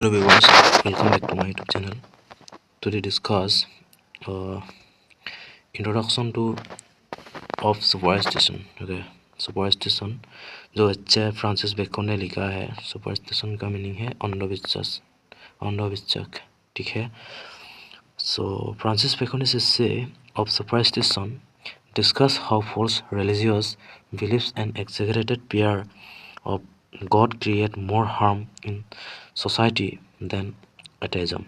Hello viewers, welcome back to my YouTube channel. Today discuss uh, introduction to of superstition. Okay, superstition जो अच्छा Francis bacon ने लिखा है. superstition का meaning है अंधविश्वास, अंधविश्वास. ठीक है. So Francis Bacon is a say of superstition discuss how false religious beliefs and exaggerated fear of God create more harm in society than atheism.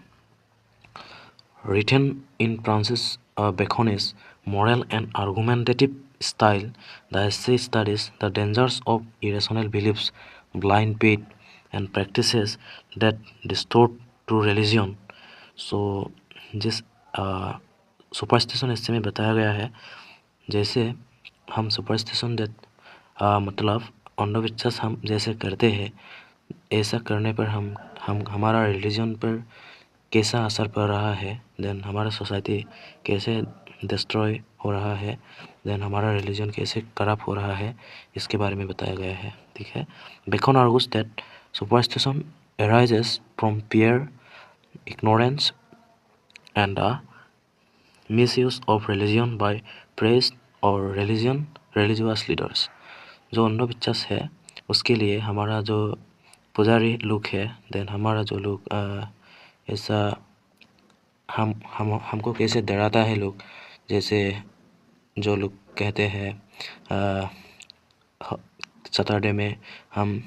Written in Francis Bacon's moral and argumentative style, the essay studies the dangers of irrational beliefs, blind faith, and practices that distort to religion. So, जिस superstition essay में बताया गया है, जैसे हम superstition मतलब अंधविश्वास हम जैसे करते हैं, ऐसा करने पर हम हमारा रिलीजन पर कैसा असर पड़ रहा है, देन हमारा सोसाइटी कैसे डिस्ट्रॉय हो रहा है, देन हमारा रिलीजन कैसे करप्ट हो रहा है, इसके बारे में बताया गया है. ठीक है. Bacon argues that superstition arises from fear, ignorance, and the misuse of religion by priests or religious leaders. जो अंधविश्वास है उसके लिए हमारा जो पुजारी लोग है, देन हमारा जो लोग ऐसा हमको कैसे डराता है लोग, जैसे जो लोग कहते हैं सैटरडे में हम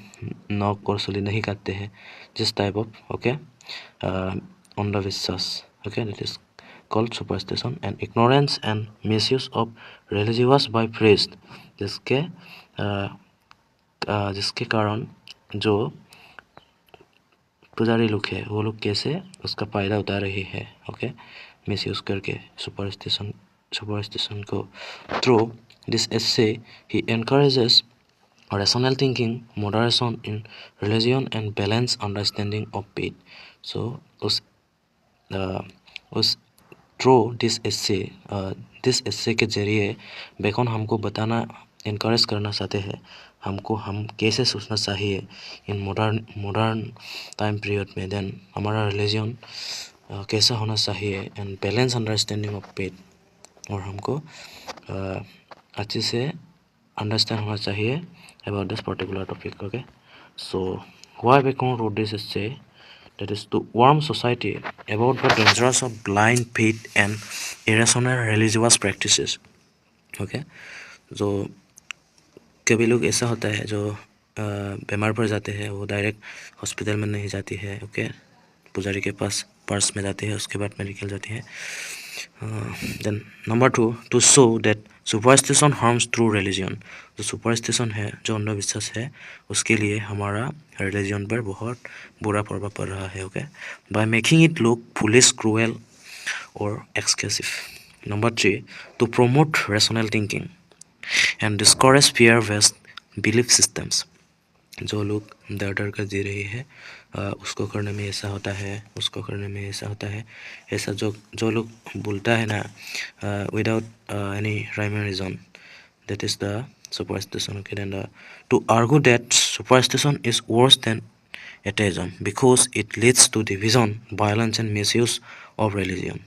नौक और सुली नहीं काटते हैं, जिस टाइप ऑफ ओके अंधविश्वास. Okay, that is called superstition. And ignorance and misuse of religious by priest, जिसके कारण जो पुजारी लोग है वो लोग कैसे उसका फ़ायदा उठा रही है. ओके, मिसयूज़ करके सुपरस्टिशन को. Through this essay he encourages rational thinking, moderation in religion, and balanced understanding of faith. So उस थ्रू दिस एसे के जरिए बेकन हमको बताना, इनकरेज करना चाहते हैं हमको हम कैसे सोचना चाहिए इन मॉडर्न टाइम पीरियड में, देन हमारा रिलीजन कैसा होना चाहिए, and balance understanding of faith, और हमको अच्छे से अंडरस्टैंड होना चाहिए about this particular topic. Okay, so why Bacon wrote this essay, that is to warn society about the dangers of blind faith and irrational religious practices. Okay, जो कभी लोग ऐसा होता है जो बीमार पड़ जाते हैं, वो डायरेक्ट हॉस्पिटल में नहीं जाती है. ओके, पुजारी के पास पर्स में जाती है, उसके बाद मेडिकल जाती है. Then number 2, to show that superstition harms through religion. जो सुपरस्टिशन है, जो अंधविश्वास है, उसके लिए हमारा रिलीजन पर बहुत बुरा प्रभाव पड़ रहा है. Okay, by making it look foolish, cruel और exclusive. Number 3, to promote rational thinking and discourage fear based belief systems. जो लोग डर कर जी रही है, उसको करने में ऐसा होता है, उसको करने में ऐसा होता है, ऐसा जो लोग बोलता है ना without any rhyme and reason, that is the superstition. Okay, then to argue that superstition is worse than atheism because it leads to division, violence, and misuse of religion.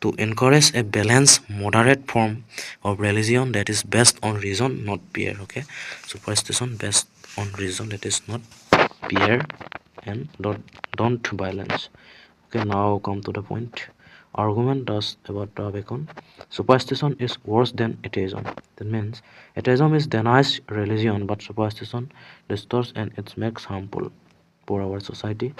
To encourage a balanced, moderate form of religion that is based on reason, not fear. Okay, superstition based on reason, that is not fear, and don't violence. Okay, now come to the point. Argument does about Bacon. Superstition is worse than atheism. That means atheism is denies religion, but superstition distorts and it makes harmful for our society.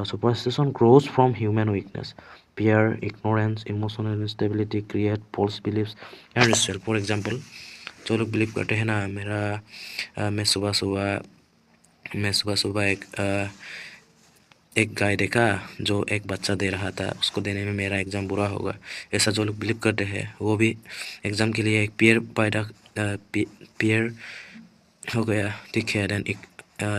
Superstition grows from human weakness. Fear, ignorance, emotional instability create false beliefs and ritual. For example, जो लोग believe करते हैं ना, मैं सुबह सुबह एक गाय देखा जो एक बच्चा दे रहा था, उसको देने में मेरा एग्ज़ाम बुरा होगा, ऐसा जो लोग बिलीव करते हैं वो भी एग्ज़ाम के लिए एक पियर हो गया. ठीक है. Then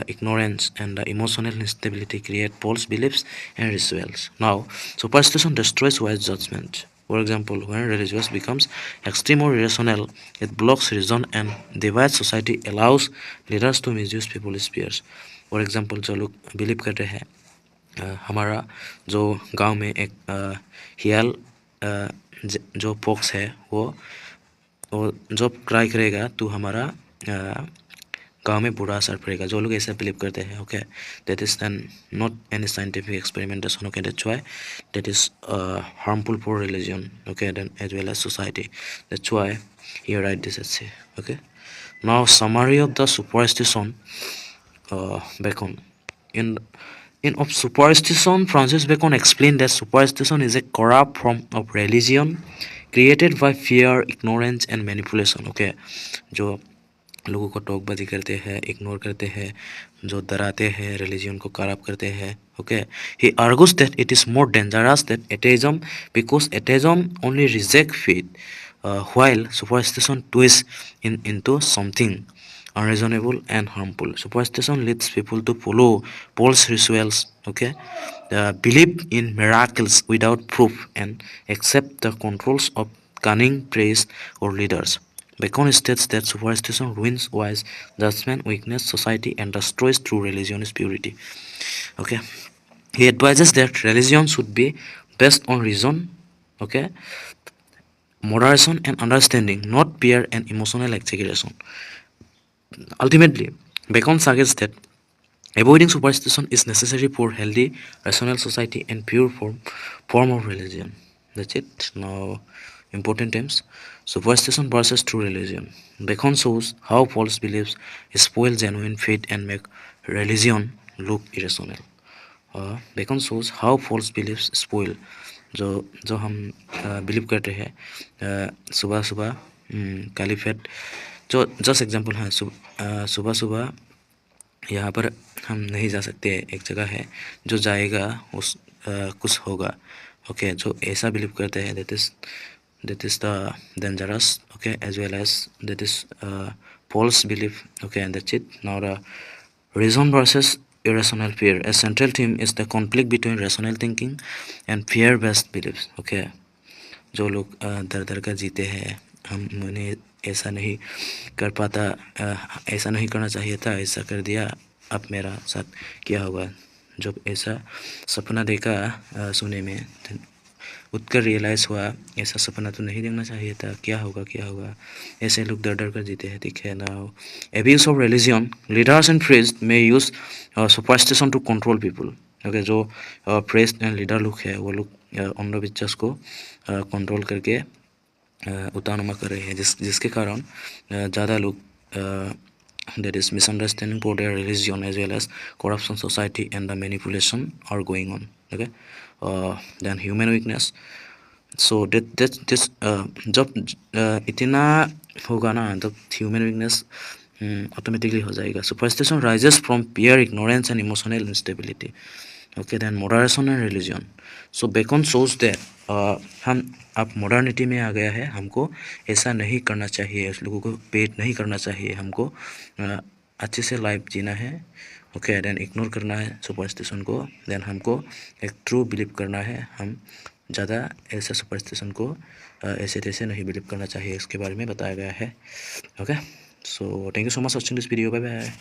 ignorance and the emotional instability create false beliefs and rituals. Now, superstition destroys wise judgment. For example, when religious becomes extreme or irrational, it blocks reason and divides society, allows leaders to misuse people's fears. For example, जो लोग believe करते हैं हमारा जो गांव में एक हियाल जो पॉक्स है वो जब क्राई करेगा तो हमारा गाँव में बुरा असर पड़ेगा, जो लोग ऐसा बिलीव करते हैं। Okay, that is then not any scientific experimentation. Okay, that's why that is harmful for religion, okay, then as well as society. That's why he write this essay. Okay, now summary of the superstition. Bacon, in of superstition, Francis Bacon explained that superstition is a corrupt form of religion created by fear, ignorance and manipulation. Okay, जो लोगों को टोकबाजी करते हैं, ignore करते हैं, जो डराते हैं, रिलीजन को करप्ट करते हैं। Okay, he argues that it is more dangerous than atheism because atheism only reject faith while superstition twists into something unreasonable and harmful. Superstition leads people to follow false rituals, okay, believe in miracles without proof, and accept the controls of cunning priests or leaders. Bacon states that superstition ruins wise judgment, weakness, society, and destroys true religion's purity. Okay, he advises that religion should be based on reason, okay, moderation and understanding, not fear and emotional exaggeration. Ultimately, Bacon suggests that avoiding superstition is necessary for healthy, rational society and pure form of religion. That's it. Now, important terms. Superstition versus true religion. Bacon shows how false beliefs spoil genuine faith and make religion look irrational. बेकन shows how false beliefs spoil, जो जो हम believe करते हैं सुबह सुबह caliphate, जो just example है। सुबह सुबह यहाँ पर हम नहीं जा सकते, एक जगह है जो जाएगा उस कुछ होगा। ओके, जो ऐसा बिलीव करते हैं that is the dangerous, okay, as well as that is false belief. Okay, and that's it. Now the reason versus irrational fear. A central theme is the conflict between rational thinking and fear based beliefs. Okay, जो लोग दर दर का जीते हैं, हम उन्हें ऐसा नहीं कर पाता, ऐसा नहीं करना चाहिए था, ऐसा कर दिया, अब मेरा साथ क्या होगा। जब ऐसा सपना देखा सोने में, उठकर रियलाइज़ हुआ ऐसा सपना तो नहीं देखना चाहिए था, क्या होगा क्या होगा। ऐसे लोग डर डर कर जीते हैं। ठीक है। Now abuse of religion, leaders and priest may use superstition to control people. Okay, जो प्रीस्ट एंड लीडर लोग हैं वो लोग अंधविश्वास को कंट्रोल करके उतारमा कर रहे हैं, जिसके कारण ज़्यादा लोग that is misunderstanding for their religion as well as corruption society and the manipulation are going on. Okay, then human weakness. So that this जब इतना होगा ना, तब ह्यूमन वीकनेस ऑटोमेटिकली हो जाएगा। Superstition rises from fear, ignorance and emotional instability. Okay, then moderation and religion. So Bacon सोच that हम अब मॉडर्निटी में आ गया है, हमको ऐसा नहीं करना चाहिए, उस लोगों को पेट नहीं करना चाहिए, हमको अच्छे से लाइफ जीना है। ओके, देन इग्नोर करना है सुपरस्टिशन को, देन हमको एक ट्रू बिलीव करना है। हम ज़्यादा ऐसा सुपरस्टिशन को ऐसे तैसे नहीं बिलीव करना चाहिए, इसके बारे में बताया गया है। Okay, so thank you so much watching this video. Bye bye.